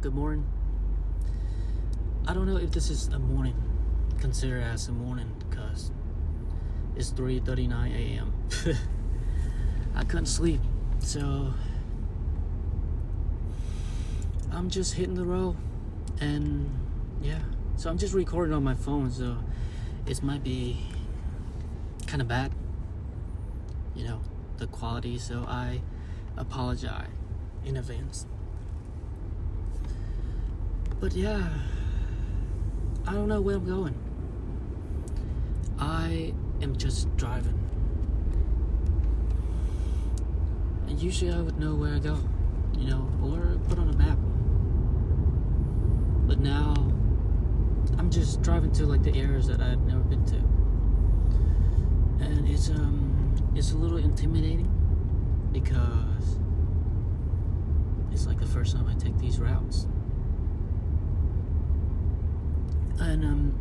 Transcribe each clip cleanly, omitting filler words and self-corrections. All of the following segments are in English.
Good morning. I don't know if this is a morning, considered as a morning, because it's 3:39 a.m. I couldn't sleep, so I'm just hitting the road, and so I'm just recording on my phone, so it might be kind of bad, the quality, so I apologize in advance. But I don't know where I'm going. I am just driving. And usually I would know where I go, or put on a map. But now I'm just driving to the areas that I've never been to. And it's a little intimidating because it's like the first time I take these routes. And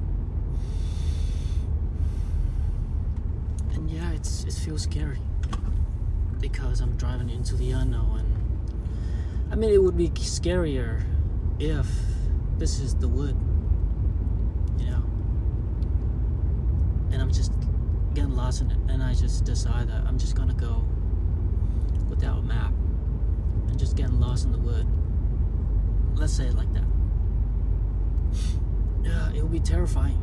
it feels scary because I'm driving into the unknown. I mean, it would be scarier if this is the wood, and I'm just getting lost in it, and I just decide that I'm just gonna go without a map and just getting lost in the wood. Let's say it like that. Yeah, it would be terrifying.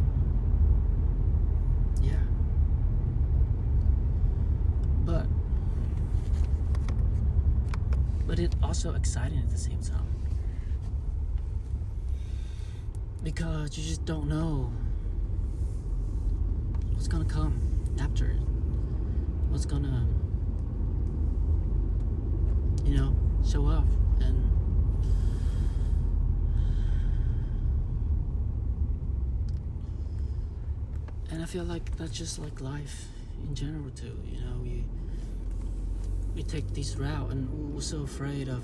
Yeah. But it's also exciting at the same time. Because you just don't know what's gonna come after it. What's gonna, show up. And I feel like that's just like life in general too. We take this route, and we're so afraid of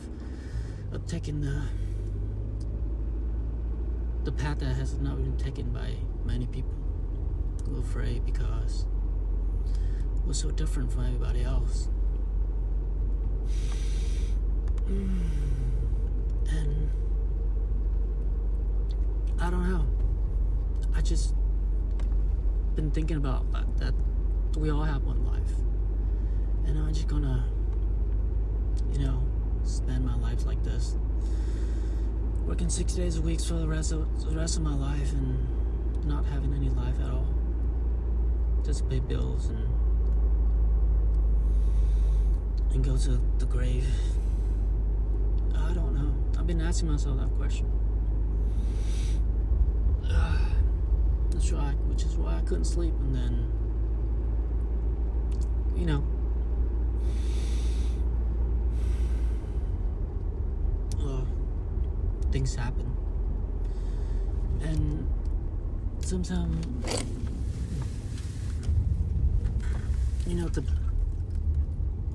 taking the path that has not been taken by many people. We're afraid because we're so different from everybody else. And I don't know. I just been thinking about that we all have one life, and I'm just gonna spend my life like this, working 6 days a week for the rest of my life, and not having any life at all, just pay bills and go to the grave. I don't know. I've been asking myself that question. Which is why I couldn't sleep, and then things happen, and sometimes the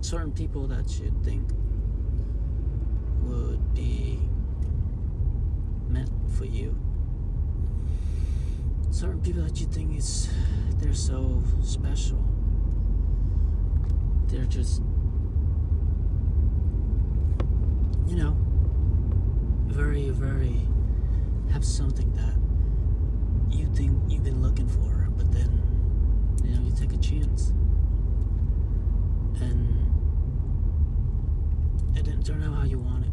certain people that you think would be meant for you, certain people that you think they're so special, they're just very, very have something that you think you've been looking for, but then you take a chance and it didn't turn out how you wanted,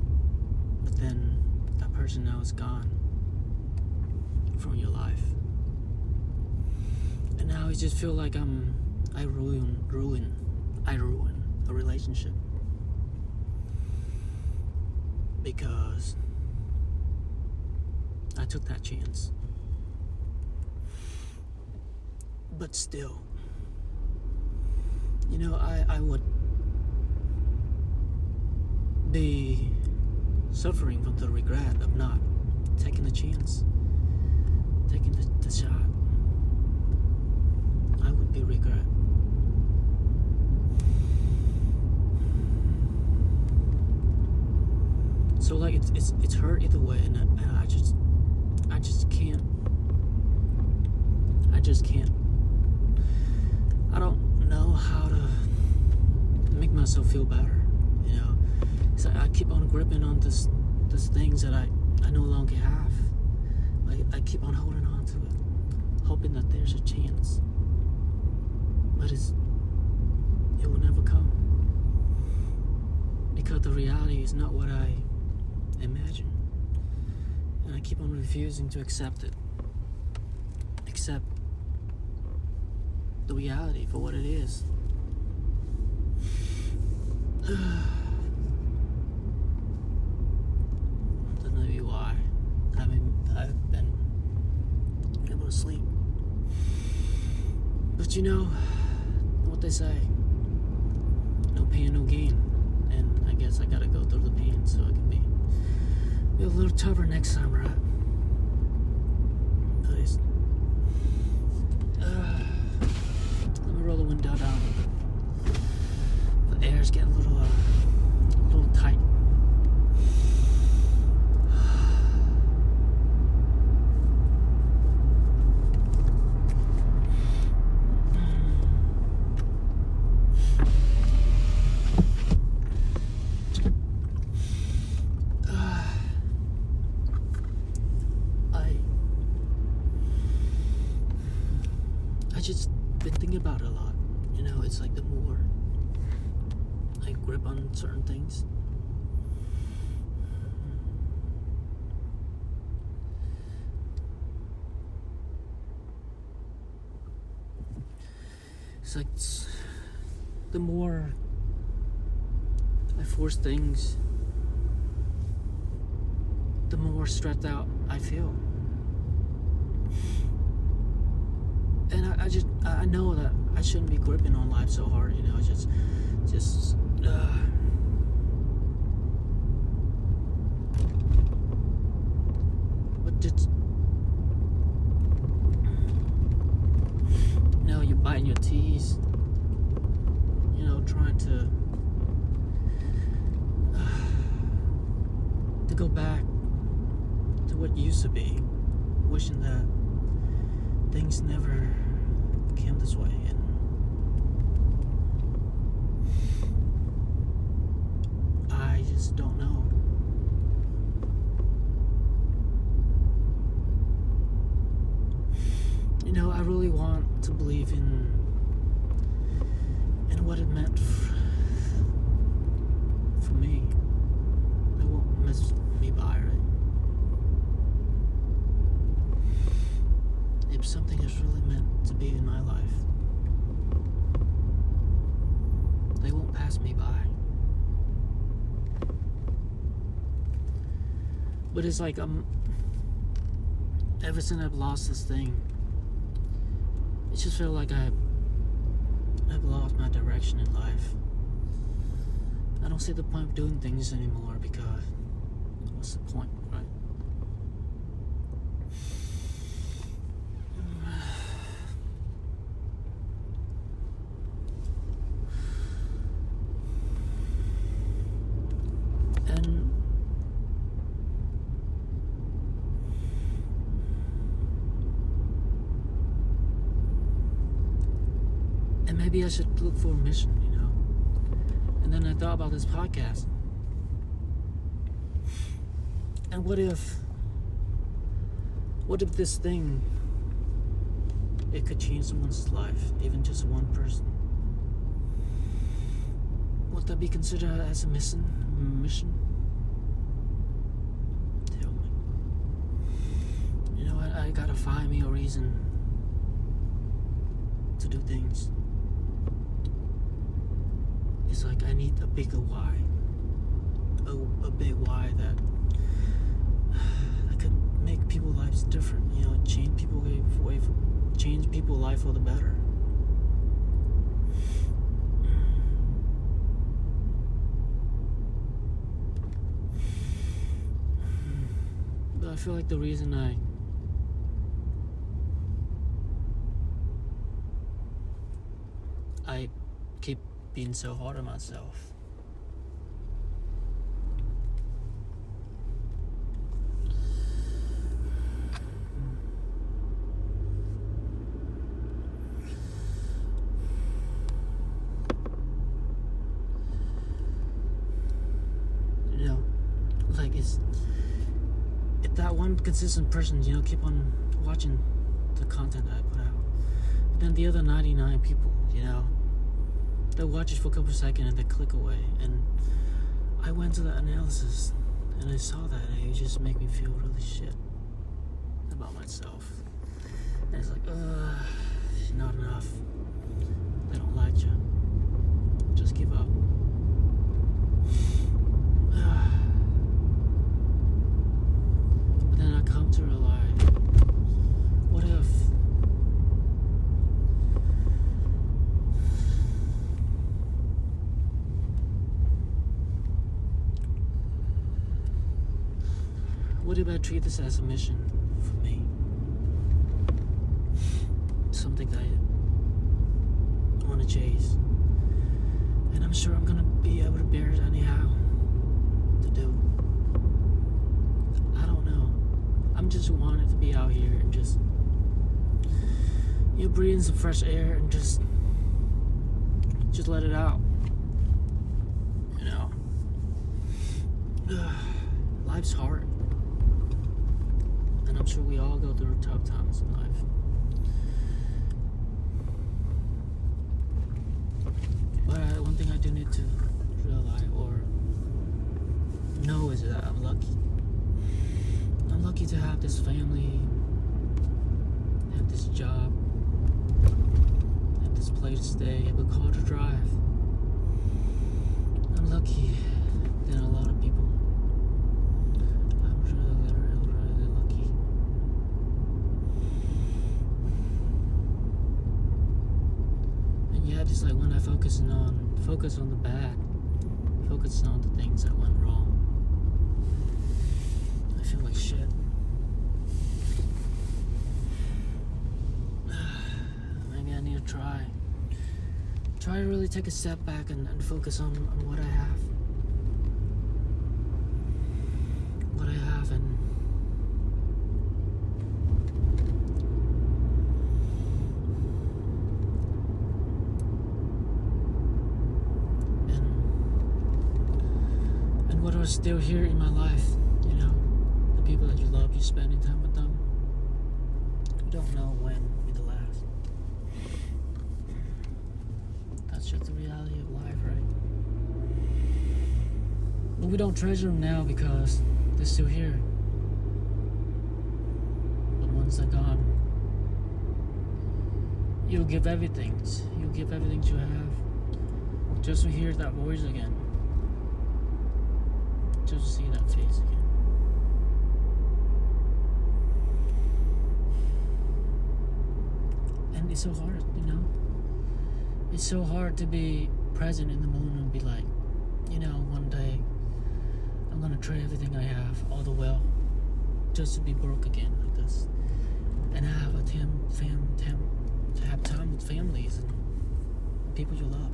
but then that person now is gone from your life. And now I just feel like I ruin a relationship because I took that chance. But still, I would be suffering from the regret of not taking the chance, taking the shot. I would be regret. So it's hurt either way, and I just can't. I don't know how to make myself feel better. So I keep on gripping on this things that I I no longer have. I keep on holding on to it, hoping that there's a chance. But it will never come. Because the reality is not what I imagine. And I keep on refusing to accept it. Accept the reality for what it is. That may be why I've been able to sleep. But you know what they say, no pain, no gain. And I guess I gotta go through the pain so I can be a little tougher next time around. Please. Let me roll the window down. The air's getting a little tight. I just been thinking about it a lot. You know, it's like the more I grip on certain things, it's like the more I force things, the more stressed out I feel. And I know that I shouldn't be gripping on life so hard, you know, but just, you know, you're biting your teeth, you know, trying to go back to what used to be, wishing that things never came this way, and I just don't know. You know, I really want to believe in what it meant for me. It won't miss me by, right? If something is really meant to be in my life, they won't pass me by. But it's like ever since I've lost this thing, it just felt like I've lost my direction in life. I don't see the point of doing things anymore because what's the point, right? And maybe I should look for a mission, you know. And then I thought about this podcast. And what if this thing, it could change someone's life, even just one person? Would that be considered as a mission? Tell me. You know, I gotta find me a reason to do things. It's like I need a bigger why. A big why that I could make people's lives different, you know, change people's life for the better. But I feel like the reason I keep being so hard on myself. You know, like if that one consistent person, keep on watching the content I put out, but then the other 99 people, they watch it for a couple of seconds and they click away. And I went to the analysis and I saw that, and it just made me feel really shit about myself. And it's like, not enough. They don't like you. Just give up. But then I come to realize, what if I treat this as a mission for me? Something that I want to chase. And I'm sure I'm going to be able to bear it anyhow to do. I don't know. I'm just wanting to be out here and just breathe some fresh air and just let it out. Life's hard. And I'm sure we all go through tough times in life. But one thing I do need to realize or know is that I'm lucky. I'm lucky to have this family, have this job, have this place to stay, have a car to drive. I'm lucky than a lot of people. I'm really lucky. And yeah, just like when I focus on the bad, focus on the things that went wrong, I feel like shit. Maybe I need to try to really take a step back and focus on what I have. And what are still here in my life, the people that you love, you spending time with them. You don't know when will be the last. That's just the reality of life, right? But we don't treasure them now because they're still here. But once they're gone, you'll give everything. You'll give everything you have just to hear that voice again. Just to see that face again. And it's so hard, It's so hard to be present in the moment and be like, one day I'm gonna trade everything I have, all the wealth, just to be broke again like this. And have to have time with families and people you love.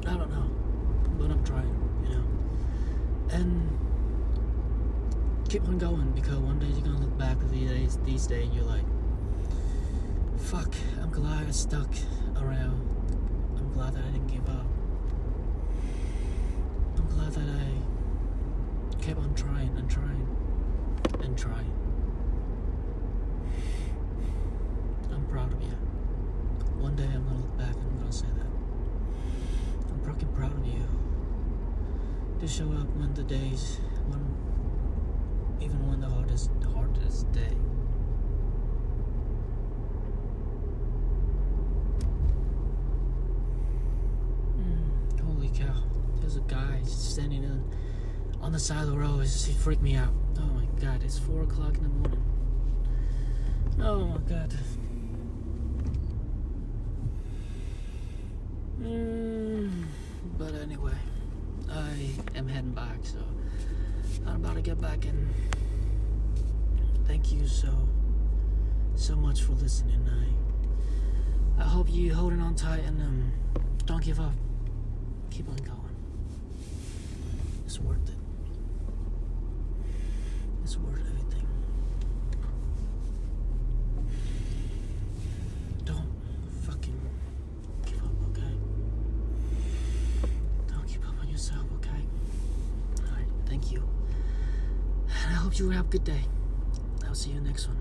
I don't know, but I'm trying, and keep on going, because one day you're gonna look back at these days and you're like, fuck, I'm glad I stuck around. I'm glad that I didn't give up. I'm glad that I kept on trying and trying and trying. I'm proud of you. One day I'm gonna look back and I'm gonna say that. I'm fucking proud of you to show up when the days, even when the hardest day. Holy cow! There's a guy standing on the side of the road. He freaked me out. Oh my god! It's 4 o'clock in the morning. Oh my god. But anyway, I am heading back, so I'm about to get back, and thank you so so much for listening. I hope you holding on tight and don't give up. Keep on going. It's worth it. It's worth everything. Don't fucking give up, okay? Don't give up on yourself, okay? Alright, thank you. And I hope you have a good day. I'll see you next one.